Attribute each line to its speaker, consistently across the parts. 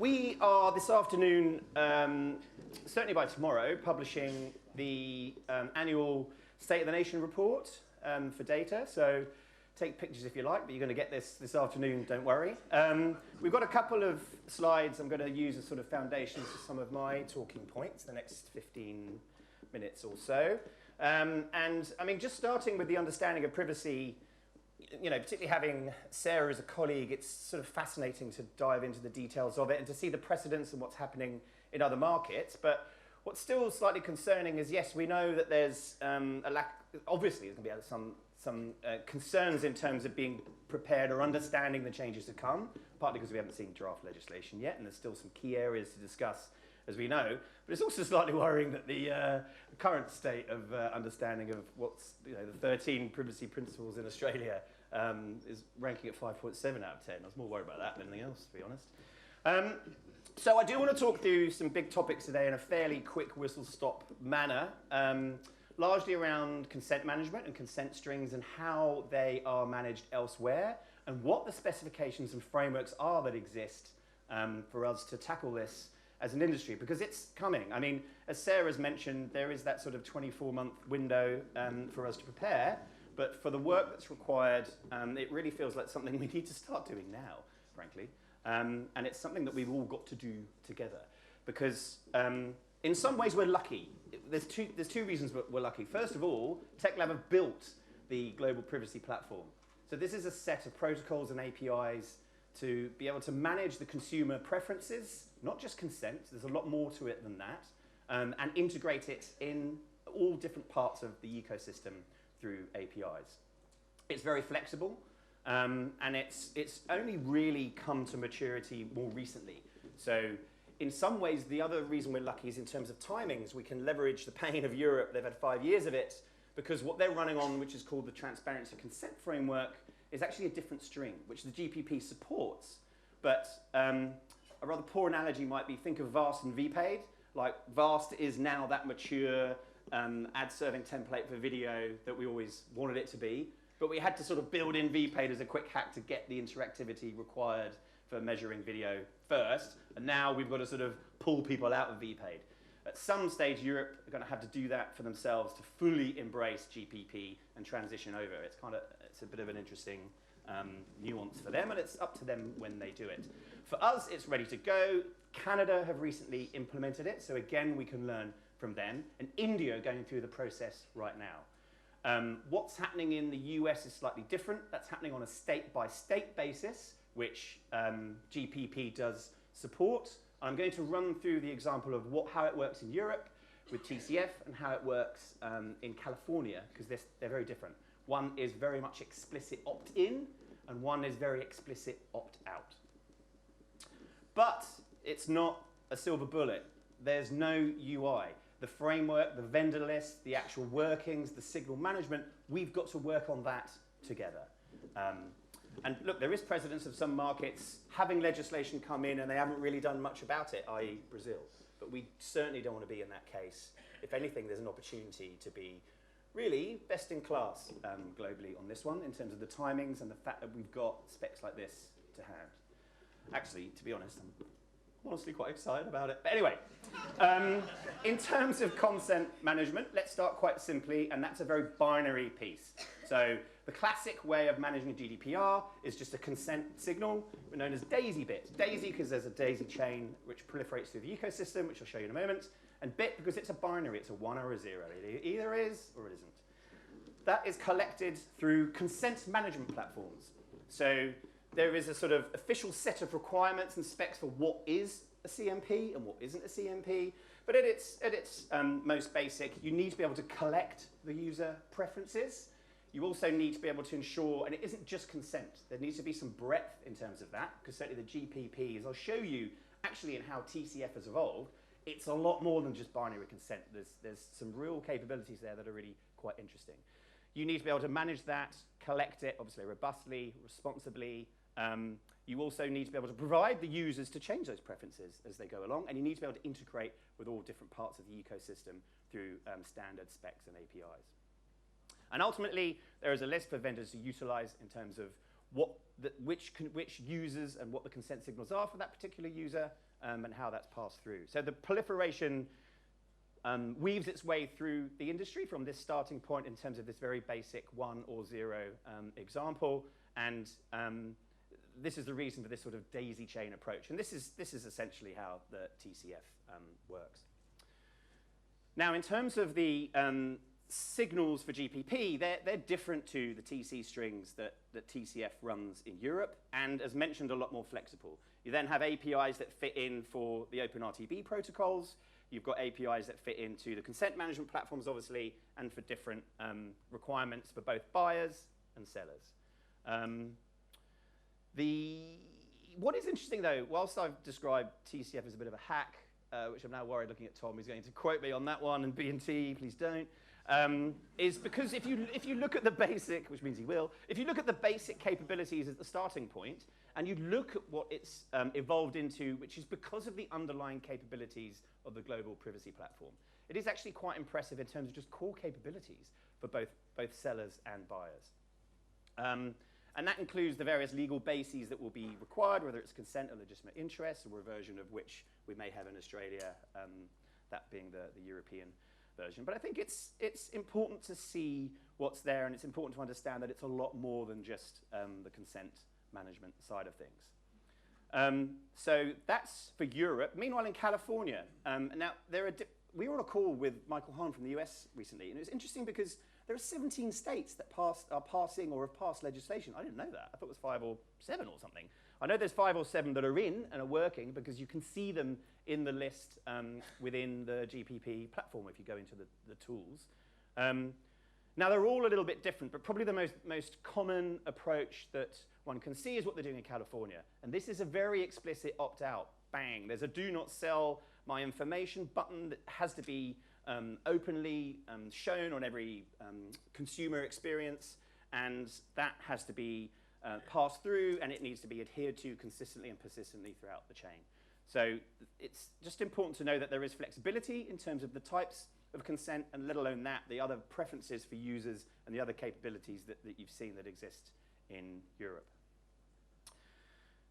Speaker 1: We are this afternoon, certainly by tomorrow, publishing the annual State of the Nation report for data. So take pictures if you like, but you're going to get this afternoon, don't worry. We've got a couple of slides I'm going to use as sort of foundations for some of my talking points the next 15 minutes or so. And I mean, just starting with the understanding of privacy, you know, particularly having Sarah as a colleague, it's sort of fascinating to dive into the details of it and to see the precedents and what's happening in other markets. But what's still slightly concerning is, yes, we know that there's a lack, obviously there's going to be some concerns in terms of being prepared or understanding the changes to come, partly because we haven't seen draft legislation yet, and there's still some key areas to discuss, as we know. But it's also slightly worrying that the current state of understanding of what's, you know, the 13 privacy principles in Australia is ranking at 5.7 out of 10. I was more worried about that than anything else, to be honest. So I do want to talk through some big topics today in a fairly quick whistle-stop manner, largely around consent management and consent strings and how they are managed elsewhere, and what the specifications and frameworks are that exist for us to tackle this as an industry, because it's coming. I mean, as Sarah's mentioned, there is that sort of 24-month window for us to prepare, but for the work that's required, it really feels like something we need to start doing now, frankly. And it's something that we've all got to do together, because in some ways we're lucky. There's two reasons we're lucky. First of all, TechLab have built the global privacy platform. So this is a set of protocols and APIs to be able to manage the consumer preferences, not just consent, there's a lot more to it than that, and integrate it in all different parts of the ecosystem through APIs. It's very flexible, and it's only really come to maturity more recently. So in some ways, the other reason we're lucky is in terms of timings. We can leverage the pain of Europe. They've had 5 years of it, because what they're running on, which is called the Transparency Consent Framework, is actually a different string, which the GPP supports. But a rather poor analogy might be, think of VAST and VPAID. Like, VAST is now that mature ad-serving template for video that we always wanted it to be. But we had to sort of build in VPAID as a quick hack to get the interactivity required for measuring video first. And now we've got to sort of pull people out of VPAID. At some stage, Europe are going to have to do that for themselves to fully embrace GPP and transition over. It's a bit of an interesting nuance for them, and it's up to them when they do it. For us, it's ready to go. Canada have recently implemented it, so again, we can learn from them. And India are going through the process right now. What's happening in the US is slightly different. That's happening on a state-by-state basis, which GPP does support. I'm going to run through the example of how it works in Europe with TCF and how it works in California, because they're very different. One is very much explicit opt-in, and one is very explicit opt-out. But it's not a silver bullet. There's no UI. The framework, the vendor list, the actual workings, the signal management, we've got to work on that together. And look, there is precedence of some markets having legislation come in and they haven't really done much about it, i.e. Brazil. But we certainly don't want to be in that case. If anything, there's an opportunity to be really best in class globally on this one in terms of the timings and the fact that we've got specs like this to hand. Actually, to be honest, I'm honestly quite excited about it. But anyway, in terms of consent management, let's start quite simply, and that's a very binary piece. So the classic way of managing a GDPR is just a consent signal, known as daisy bit. Daisy because there's a daisy chain which proliferates through the ecosystem, which I'll show you in a moment, and bit because it's a binary, it's a 1 or a 0. It either is or it isn't. That is collected through consent management platforms. So there is a sort of official set of requirements and specs for what is a CMP and what isn't a CMP. But at its most basic, you need to be able to collect the user preferences. You also need to be able to ensure, and it isn't just consent, there needs to be some breadth in terms of that, because certainly the GPP, as I'll show you actually in how TCF has evolved, it's a lot more than just binary consent. There's some real capabilities there that are really quite interesting. You need to be able to manage that, collect it, obviously robustly, responsibly. You also need to be able to provide the users to change those preferences as they go along, and you need to be able to integrate with all different parts of the ecosystem through standard specs and APIs. And ultimately, there is a list for vendors to utilize in terms of which users and what the consent signals are for that particular user, and how that's passed through. So the proliferation weaves its way through the industry from this starting point in terms of this very basic 1 or 0 example, and this is the reason for this sort of daisy chain approach. And this is essentially how the TCF works. Now, in terms of the signals for GPP, they're different to the TC strings that TCF runs in Europe, and as mentioned, a lot more flexible. You then have APIs that fit in for the OpenRTB protocols. You've got APIs that fit into the consent management platforms, obviously, and for different requirements for both buyers and sellers. What is interesting, though, whilst I've described TCF as a bit of a hack, which I'm now worried looking at Tom, who's going to quote me on that one, and B&T, please don't, is because if you look at the basic, which means he will, if you look at the basic capabilities at the starting point, and you look at what it's evolved into, which is because of the underlying capabilities of the global privacy platform, it is actually quite impressive in terms of just core capabilities for both sellers and buyers. And that includes the various legal bases that will be required, whether it's consent or legitimate interest, or a version of which we may have in Australia, that being the European version. But I think it's important to see what's there, and it's important to understand that it's a lot more than just the consent management side of things. So that's for Europe. Meanwhile, in California, now we were on a call with Michael Hahn from the US recently, and it was interesting because there are 17 states that are passing or have passed legislation. I didn't know that. I thought it was 5 or 7 or something. I know there's 5 or 7 that are in and are working because you can see them in the list within the GPP platform if you go into the tools. Now, they're all a little bit different, but probably the most common approach that one can see is what they're doing in California. And this is a very explicit opt-out. Bang. There's a do not sell my information button that has to be openly shown on every consumer experience, and that has to be passed through, and it needs to be adhered to consistently and persistently throughout the chain. So it's just important to know that there is flexibility in terms of the types of consent, and let alone that, the other preferences for users and the other capabilities that you've seen that exist in Europe.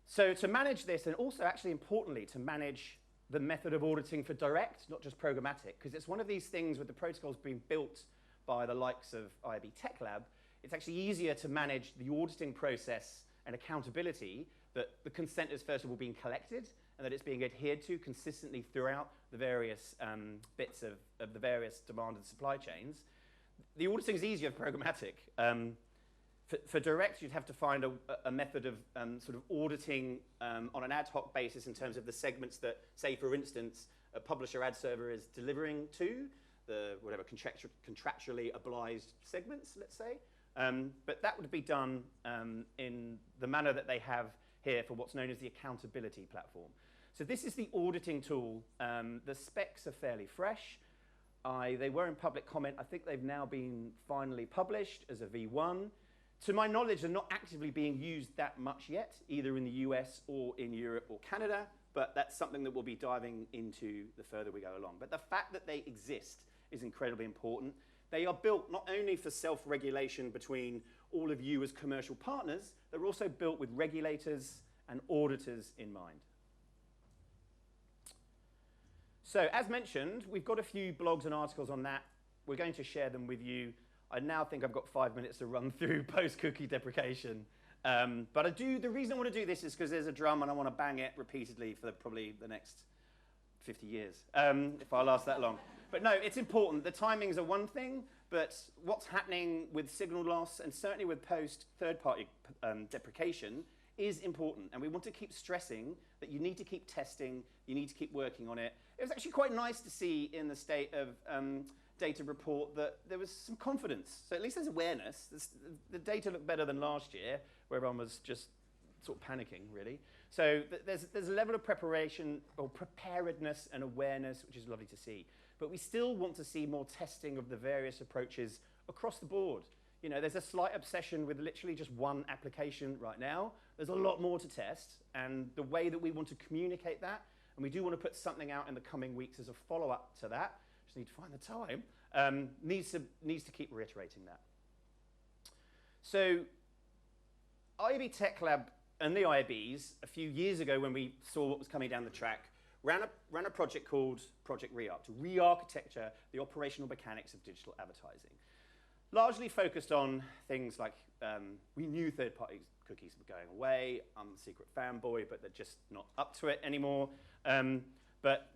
Speaker 1: So to manage this, and also actually importantly, to manage the method of auditing for direct, not just programmatic, because it's one of these things with the protocols being built by the likes of IAB Tech Lab, it's actually easier to manage the auditing process and accountability that the consent is first of all being collected and that it's being adhered to consistently throughout the various bits of the various demand and supply chains. The auditing is easier for programmatic. For direct, you'd have to find a method of sort of auditing on an ad hoc basis in terms of the segments that, say, for instance, a publisher ad server is delivering to, the whatever contractually obliged segments, let's say. But that would be done in the manner that they have here for what's known as the accountability platform. So this is the auditing tool. The specs are fairly fresh. They were in public comment. I think they've now been finally published as a V1. To my knowledge, they're not actively being used that much yet, either in the US or in Europe or Canada, but that's something that we'll be diving into the further we go along. But the fact that they exist is incredibly important. They are built not only for self-regulation between all of you as commercial partners, they're also built with regulators and auditors in mind. So as mentioned, we've got a few blogs and articles on that. We're going to share them with you. I now think I've got 5 minutes to run through post-cookie deprecation. But the reason I want to do this is because there's a drum and I want to bang it repeatedly for probably the next 50 years, if I last that long. But no, it's important. The timings are one thing, but what's happening with signal loss and certainly with post-third-party deprecation is important. And we want to keep stressing that you need to keep testing, you need to keep working on it. It was actually quite nice to see in the state of data report that there was some confidence. So at least there's awareness. The data looked better than last year, where everyone was just sort of panicking, really. So there's a level of preparation or preparedness and awareness, which is lovely to see. But we still want to see more testing of the various approaches across the board. You know, there's a slight obsession with literally just one application right now. There's a lot more to test, and the way that we want to communicate that, and we do want to put something out in the coming weeks as a follow-up to that, just need to find the time, needs to keep reiterating that. So IAB Tech Lab and the IABs, a few years ago when we saw what was coming down the track, ran a project called Project Re-Arc to re-architecture the operational mechanics of digital advertising. Largely focused on things like, we knew third-party cookies were going away. I'm a secret fanboy, but they're just not up to it anymore. But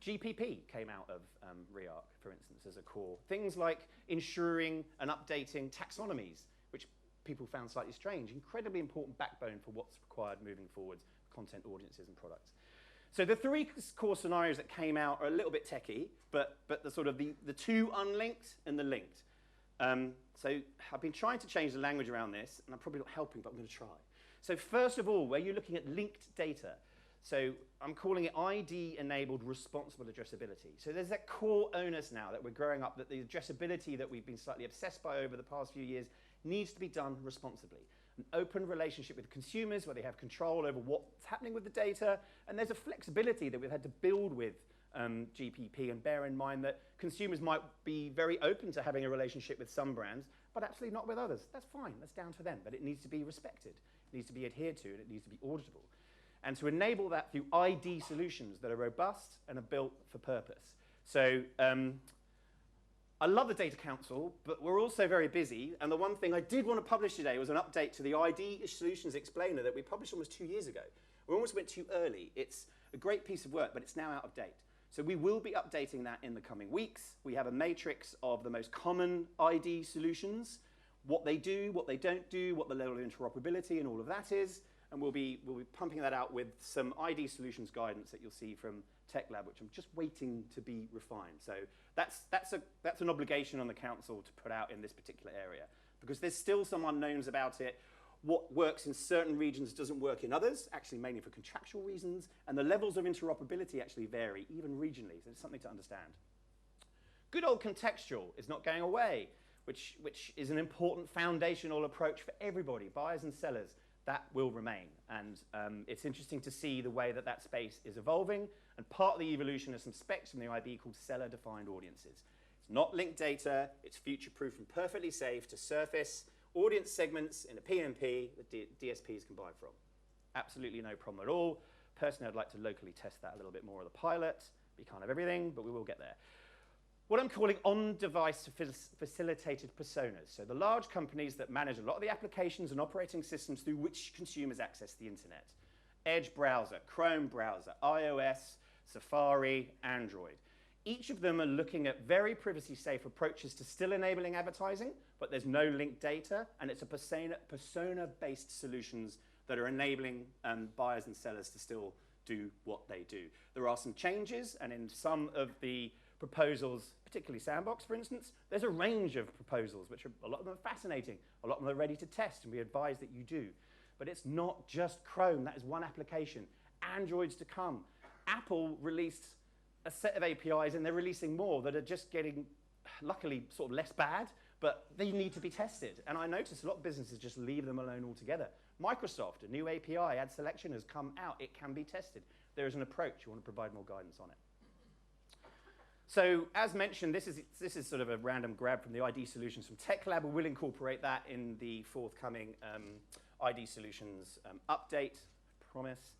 Speaker 1: GPP came out of Re-Arc, for instance, as a core. Things like ensuring and updating taxonomies, which people found slightly strange. Incredibly important backbone for what's required moving forwards, content, audiences, and products. So the three core scenarios that came out are a little bit techie, but the sort of the two unlinked and the linked. So I've been trying to change the language around this, and I'm probably not helping, but I'm going to try. So first of all, where you're looking at linked data, so I'm calling it ID-enabled responsible addressability. So there's that core onus now that we're growing up, that the addressability that we've been slightly obsessed by over the past few years needs to be done responsibly. An open relationship with consumers where they have control over what's happening with the data, and there's a flexibility that we've had to build with GPP, and bear in mind that consumers might be very open to having a relationship with some brands, but absolutely not with others. That's fine, that's down to them, but it needs to be respected, it needs to be adhered to, and it needs to be auditable. And to enable that through ID solutions that are robust and are built for purpose. So I love the Data Council, but we're also very busy, and the one thing I did want to publish today was an update to the ID Solutions Explainer that we published almost 2 years ago. We almost went too early. It's a great piece of work, but it's now out of date. So we will be updating that in the coming weeks. We have a matrix of the most common ID solutions, what they do, what they don't do, what the level of interoperability and all of that is, and we'll be pumping that out with some ID solutions guidance that you'll see from Tech Lab, which I'm just waiting to be refined. So that's an obligation on the council to put out in this particular area, because there's still some unknowns about it. What works in certain regions doesn't work in others, actually mainly for contractual reasons, and the levels of interoperability actually vary, even regionally, so it's something to understand. Good old contextual is not going away, which is an important foundational approach for everybody, buyers and sellers. That will remain, and it's interesting to see the way that that space is evolving, and part of the evolution is some specs from the IB called seller-defined audiences. It's not linked data, it's future-proof and perfectly safe to surface audience segments in a PMP that DSPs can buy from. Absolutely no problem at all. Personally, I'd like to locally test that a little bit more of the pilot, be kind of everything, but we will get there. What I'm calling on-device facilitated personas. So the large companies that manage a lot of the applications and operating systems through which consumers access the internet. Edge browser, Chrome browser, iOS, Safari, Android. Each of them are looking at very privacy-safe approaches to still enabling advertising, but there's no linked data, and it's a persona-based solutions that are enabling buyers and sellers to still do what they do. There are some changes, and in some of the proposals, particularly Sandbox, for instance, there's a range of proposals, which a lot of them are fascinating, a lot of them are ready to test, and we advise that you do. But it's not just Chrome, that is one application. Android's to come. Apple released a set of APIs, and they're releasing more that are just getting, luckily, sort of less bad, but they need to be tested. And I notice a lot of businesses just leave them alone altogether. Microsoft, a new API, ad selection, has come out. It can be tested. There is an approach. You want to provide more guidance on it. So as mentioned, this is sort of a random grab from the ID solutions from Tech Lab. We will incorporate that in the forthcoming ID solutions update, I promise.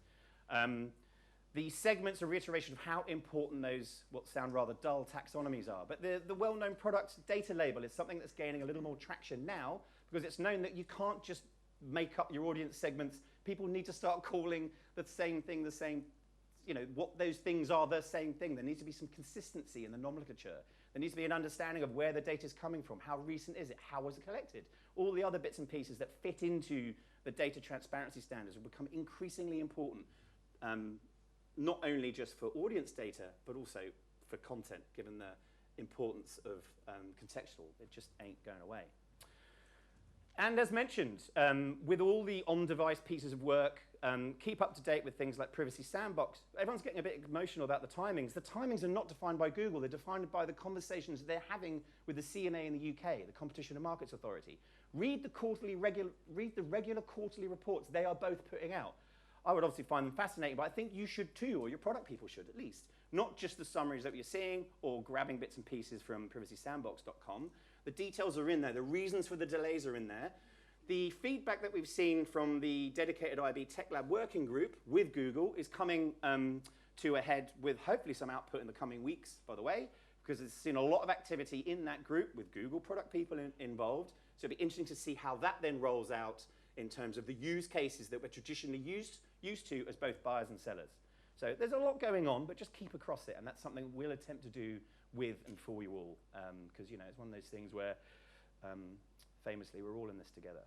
Speaker 1: The segments are a reiteration of how important those, what sound rather dull, taxonomies are. But the well-known product data label is something that's gaining a little more traction now, because it's known that you can't just make up your audience segments. People need to start calling the same thing the same, you know, what those things are the same thing. There needs to be some consistency in the nomenclature. There needs to be an understanding of where the data is coming from, how recent is it, how was it collected. All the other bits and pieces that fit into the data transparency standards will become increasingly important, not only just for audience data, but also for content, given the importance of contextual. It just ain't going away. And as mentioned, with all the on-device pieces of work, keep up to date with things like Privacy Sandbox. Everyone's getting a bit emotional about the timings. The timings are not defined by Google. They're defined by the conversations they're having with the CMA in the UK, the Competition and Markets Authority. Read the regular quarterly reports they are both putting out. I would obviously find them fascinating, but I think you should too, or your product people should at least. Not just the summaries that you're seeing or grabbing bits and pieces from privacysandbox.com. The details are in there. The reasons for the delays are in there. The feedback that we've seen from the dedicated IB Tech Lab working group with Google is coming to a head with hopefully some output in the coming weeks, by the way, because it's seen a lot of activity in that group with Google product people involved. So it'll be interesting to see how that then rolls out in terms of the use cases that we're traditionally used to as both buyers and sellers. So there's a lot going on, but just keep across it, and that's something we'll attempt to do with and for you all, because it's one of those things where famously we're all in this together.